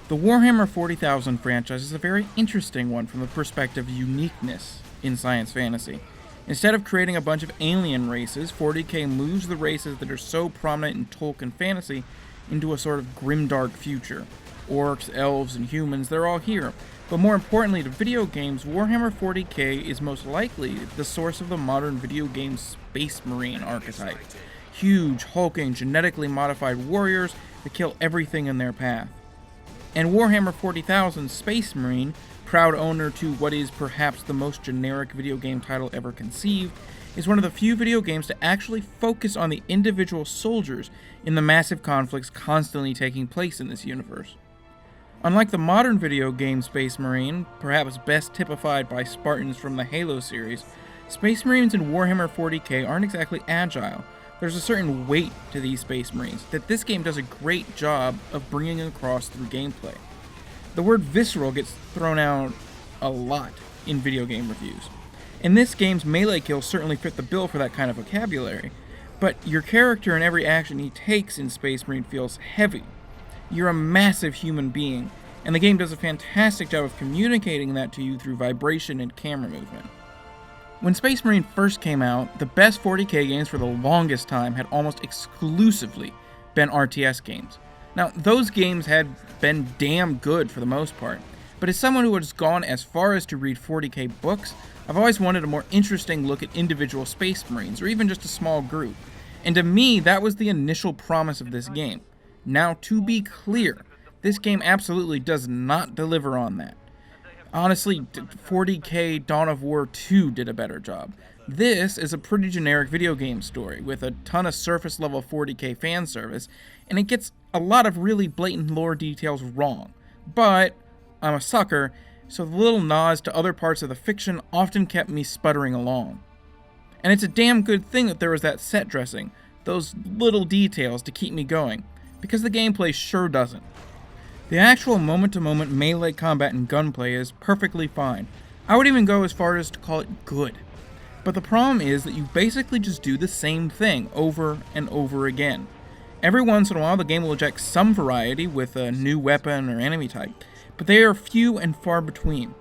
The Warhammer 40,000 franchise is a very interesting one from the perspective of uniqueness in science fantasy. Instead of creating a bunch of alien races, 40k moves the races that are so prominent in Tolkien fantasy into a sort of grimdark future. Orcs, elves, and humans, they're all here. But more importantly to video games, Warhammer 40k is most likely the source of the modern video game Space Marine archetype. Huge, hulking, genetically modified warriors that kill everything in their path. And Warhammer 40,000 Space Marine, proud owner to what is perhaps the most generic video game title ever conceived, is one of the few video games to actually focus on the individual soldiers in the massive conflicts constantly taking place in this universe. Unlike the modern video game Space Marine, perhaps best typified by Spartans from the Halo series, Space Marines in Warhammer 40k aren't exactly agile. There's a certain weight to these Space Marines that this game does a great job of bringing across through gameplay. The word visceral gets thrown out a lot in video game reviews. And this game's melee kills certainly fit the bill for that kind of vocabulary, but your character and every action he takes in Space Marine feels heavy. You're a massive human being, and the game does a fantastic job of communicating that to you through vibration and camera movement. When Space Marine first came out, the best 40k games for the longest time had almost exclusively been RTS games. Now, those games had been damn good for the most part, but as someone who has gone as far as to read 40k books, I've always wanted a more interesting look at individual Space Marines, or even just a small group. And to me, that was the initial promise of this game. Now, to be clear, this game absolutely does not deliver on that. Honestly, 40k Dawn of War 2 did a better job. This is a pretty generic video game story with a ton of surface level 40k fan service, and it gets a lot of really blatant lore details wrong. But I'm a sucker, so the little nods to other parts of the fiction often kept me sputtering along. And it's a damn good thing that there was that set dressing, those little details to keep me going, because the gameplay sure doesn't. The actual moment-to-moment melee combat and gunplay is perfectly fine. I would even go as far as to call it good. But the problem is that you basically just do the same thing over and over again. Every once in a while the game will inject some variety with a new weapon or enemy type, but they are few and far between.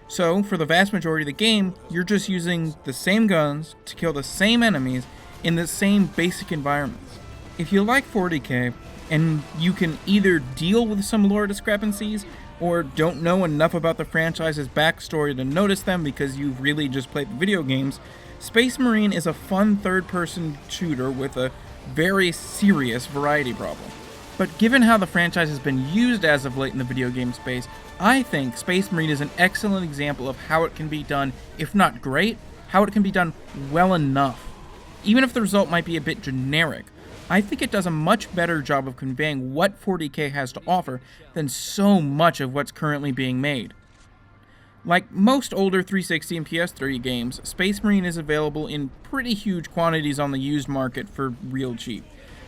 So, for the vast majority of the game, you're just using the same guns to kill the same enemies in the same basic environments. If you like 40k, and you can either deal with some lore discrepancies, or don't know enough about the franchise's backstory to notice them because you've really just played the video games, Space Marine is a fun third-person shooter with a very serious variety problem. But given how the franchise has been used as of late in the video game space, I think Space Marine is an excellent example of how it can be done, if not great, how it can be done well enough. Even if the result might be a bit generic, I think it does a much better job of conveying what 40k has to offer than so much of what's currently being made. Like most older 360 and PS3 games, Space Marine is available in pretty huge quantities on the used market for real cheap.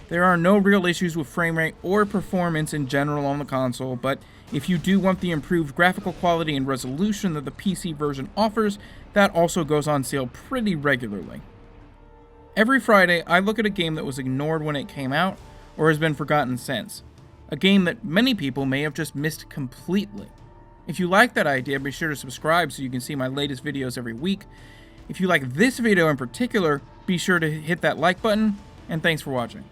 There are no real issues with frame rate or performance in general on the console, but if you do want the improved graphical quality and resolution that the PC version offers, that also goes on sale pretty regularly. Every Friday, I look at a game that was ignored when it came out, or has been forgotten since. A game that many people may have just missed completely. If you like that idea, be sure to subscribe so you can see my latest videos every week. If you like this video in particular, be sure to hit that like button, and thanks for watching.